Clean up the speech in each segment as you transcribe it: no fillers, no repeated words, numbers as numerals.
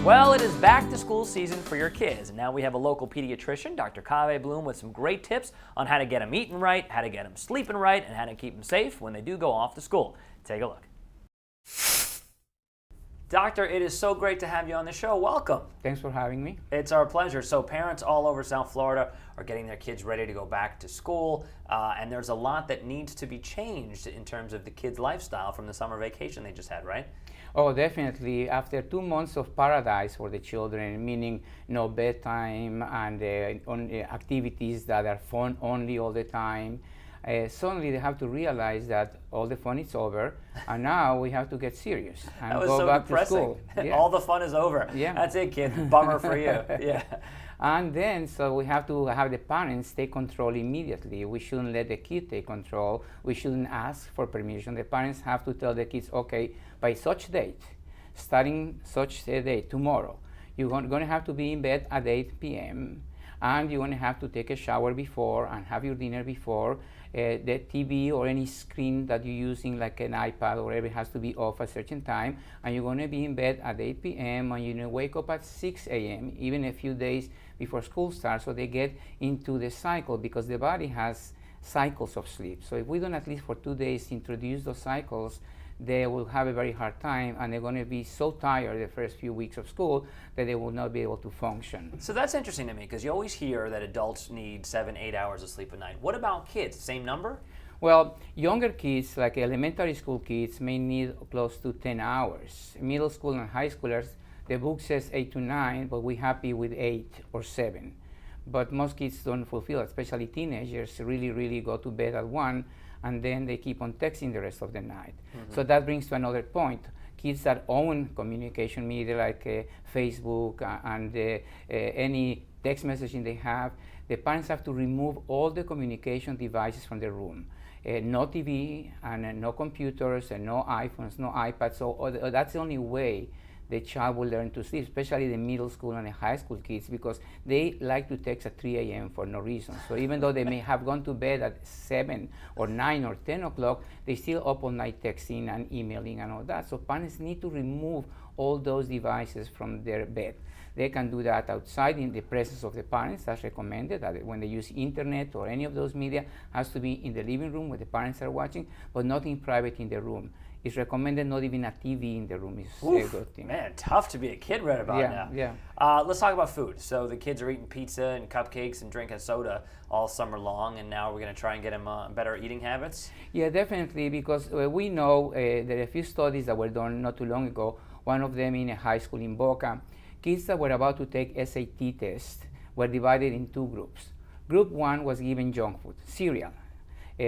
Well, it is back to school season for your kids, and now we have a local pediatrician, Dr. Kaweblum, with some great tips on how to get them eating right, how to get them sleeping right, and how to keep them safe when they do go off to school. Take a look. Doctor, it is so great to have you on the show. Welcome. Thanks for having me. It's our pleasure. So parents all over South Florida are getting their kids ready to go back to school, and there's a lot that needs to be changed in terms of the kids' lifestyle from the summer vacation they just had, right? Oh, definitely. After 2 months of paradise for the children, meaning no bedtime and activities that are fun only all the time, suddenly they have to realize that all the fun is over, and now we have to get serious and that was go so back depressing. to school. Yeah. All the fun is over. Yeah. That's it, kids. Bummer for you. Yeah. And then, so we have to have the parents take control immediately. We shouldn't let the kid take control. We shouldn't ask for permission. The parents have to tell the kids, okay, by such date, starting such a date, tomorrow, you're going to have to be in bed at 8 p.m. and you're going to have to take a shower before and have your dinner before. The TV or any screen that you're using, like an iPad or whatever, has to be off at a certain time, and you're going to be in bed at 8 p.m. and you're going to wake up at 6 a.m., even a few days before school starts, so they get into the cycle, because the body has cycles of sleep. So if we don't at least for 2 days introduce those cycles, they will have a very hard time, and they're going to be so tired the first few weeks of school that they will not be able to function. So that's interesting to me, because you always hear that adults need 7-8 hours of sleep a night. What about kids? Same number? Well, younger kids, like elementary school kids, may need close to 10 hours. Middle school and high schoolers, the book says 8 to 9, but we're happy with 8 or 7. But most kids don't fulfill, especially teenagers, really go to bed at 1, and then they keep on texting the rest of the night. Mm-hmm. So that brings to another point. Kids that own communication media like Facebook and any text messaging they have, the parents have to remove all the communication devices from the room. No TV and no computers and no iPhones, no iPads. So that's the only way the child will learn to sleep, especially the middle school and the high school kids, because they like to text at 3 a.m. for no reason. So even though they may have gone to bed at 7 or 9 or 10 o'clock, they're still up all night texting and emailing and all that. So parents need to remove all those devices from their bed. They can do that outside in the presence of the parents. That's recommended, that when they use internet or any of those media, has to be in the living room where the parents are watching, but not in private in the room. It's recommended not even a TV in the room is a good thing. Man, tough to be a kid right about now. Yeah. Let's talk about food. So the kids are eating pizza and cupcakes and drinking soda all summer long, and now we're going to try and get them better eating habits? Yeah, definitely, because we know there are a few studies that were done not too long ago, one of them in a high school in Boca. Kids that were about to take SAT tests were divided in 2 groups. Group 1 was given junk food, cereal.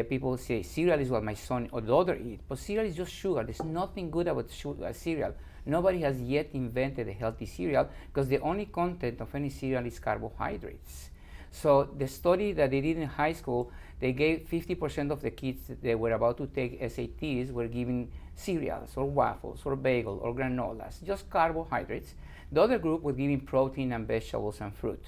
People say cereal is what my son or daughter eat, but cereal is just sugar. There's nothing good about cereal. Nobody has yet invented a healthy cereal, because the only content of any cereal is carbohydrates. So the study that they did in high school, they gave 50% of the kids that were about to take SATs were given cereals or waffles or bagel or granolas, just carbohydrates. The other group was given protein and vegetables and fruit.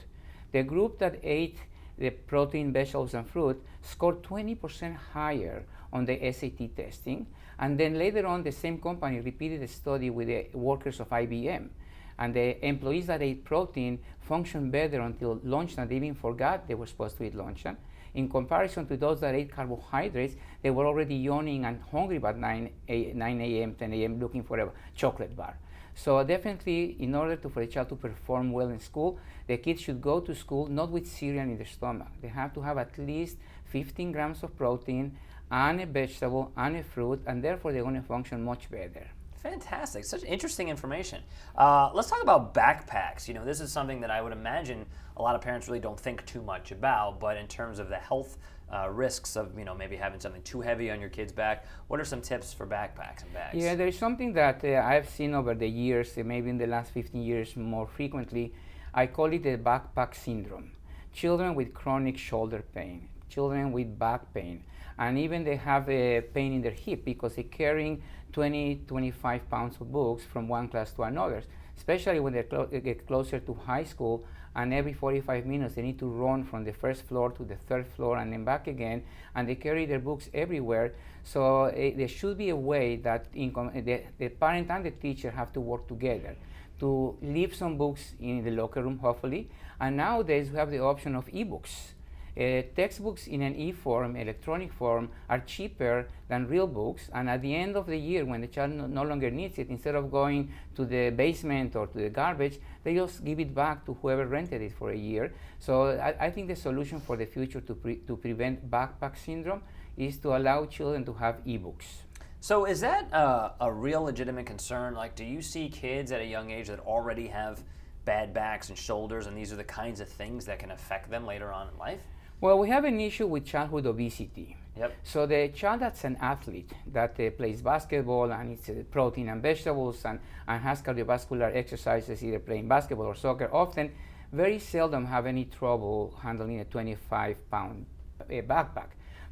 The group that ate the protein, vegetables, and fruit scored 20% higher on the SAT testing. And then later on, the same company repeated the study with the workers of IBM. And the employees that ate protein functioned better until lunchtime. They even forgot they were supposed to eat lunchtime. In comparison to those that ate carbohydrates, they were already yawning and hungry by 9 a.m., 10 a.m., looking for a chocolate bar. So definitely, in order for a child to perform well in school, the kids should go to school not with cereal in their stomach. They have to have at least 15 grams of protein and a vegetable and a fruit, and therefore they're going to function much better. Fantastic. Such interesting information. Let's talk about backpacks. You know, this is something that I would imagine a lot of parents really don't think too much about, but in terms of the health risks of, you know, maybe having something too heavy on your kid's back, what are some tips for backpacks and bags? Yeah, there is something that I've seen over the years, maybe in the last 15 years more frequently. I call it the backpack syndrome. Children with chronic shoulder pain, children with back pain, and even they have a pain in their hip because they're carrying 20-25 pounds of books from one class to another, especially when they get closer to high school, and every 45 minutes they need to run from the first floor to the third floor and then back again, and they carry their books everywhere. So there should be a way that the parent and the teacher have to work together to leave some books in the locker room, hopefully. And nowadays we have the option of ebooks. Textbooks in an e-form, electronic form, are cheaper than real books, and at the end of the year, when the child no longer needs it, instead of going to the basement or to the garbage, they just give it back to whoever rented it for a year. So I think the solution for the future to prevent backpack syndrome is to allow children to have ebooks. So is that a real legitimate concern? Like, do you see kids at a young age that already have bad backs and shoulders, and these are the kinds of things that can affect them later on in life? Well, we have an issue with childhood obesity. Yep. So the child that's an athlete, that plays basketball and eats protein and vegetables and has cardiovascular exercises, either playing basketball or soccer, often very seldom have any trouble handling a 25-pound backpack.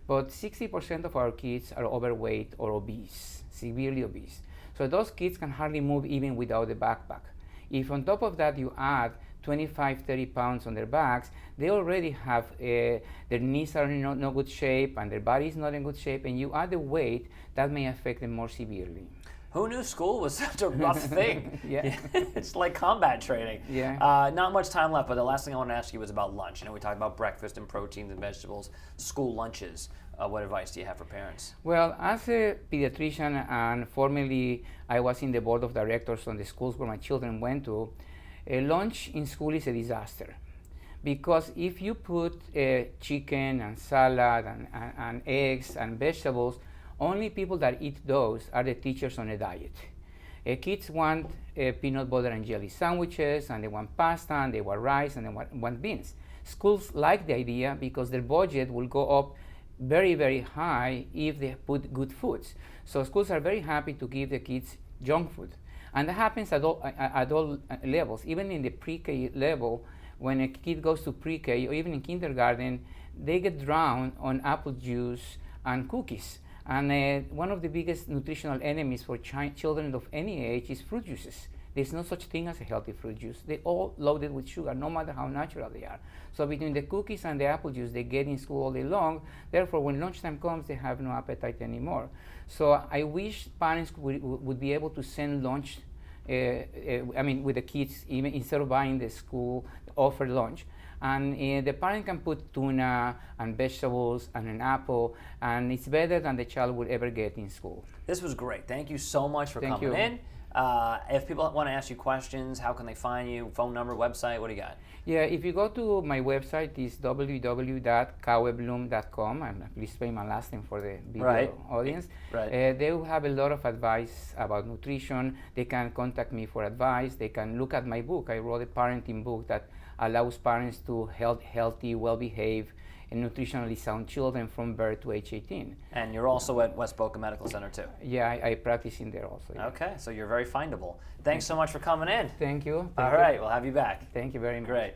But 60% of our kids are overweight or obese, severely obese. So those kids can hardly move even without the backpack. If on top of that you add 25, 30 pounds on their backs, they already have, their knees are in no good shape and their body is not in good shape, and you add the weight, that may affect them more severely. Who knew school was such a rough thing? Yeah. It's like combat training. Yeah. Not much time left, but the last thing I want to ask you was about lunch. You know, we talked about breakfast and proteins and vegetables, school lunches. What advice do you have for parents? Well, as a pediatrician, and formerly I was in the board of directors on the schools where my children went to, lunch in school is a disaster. Because if you put chicken and salad and eggs and vegetables, only people that eat those are the teachers on a diet. Kids want peanut butter and jelly sandwiches, and they want pasta, and they want rice, and they want beans. Schools like the idea because their budget will go up very, very high if they put good foods. So schools are very happy to give the kids junk food. And that happens at all levels. Even in the pre-K level, when a kid goes to pre-K or even in kindergarten, they get drowned on apple juice and cookies. And one of the biggest nutritional enemies for children of any age is fruit juices. There's no such thing as a healthy fruit juice. They're all loaded with sugar, no matter how natural they are. So between the cookies and the apple juice they get in school all day long, therefore when lunchtime comes, they have no appetite anymore. So I wish parents would be able to send lunch, with the kids, even instead of buying the school offered lunch. And the parent can put tuna and vegetables and an apple, and it's better than the child would ever get in school. This was great. Thank you so much for coming in. If people want to ask you questions, how can they find you? Phone number, website, what do you got? Yeah, if you go to my website, it's www.kaweblum.com, and please spell my last name for the video audience. Right. They will have a lot of advice about nutrition. They can contact me for advice. They can look at my book. I wrote a parenting book that allows parents to help healthy, well-behaved, and nutritionally sound children from birth to age 18. And you're also at West Boca Medical Center too? Yeah, I practice in there also. Yeah. Okay, so you're very findable. Thanks so much for coming in. Thank you. All right, we'll have you back. Thank you very much. Great.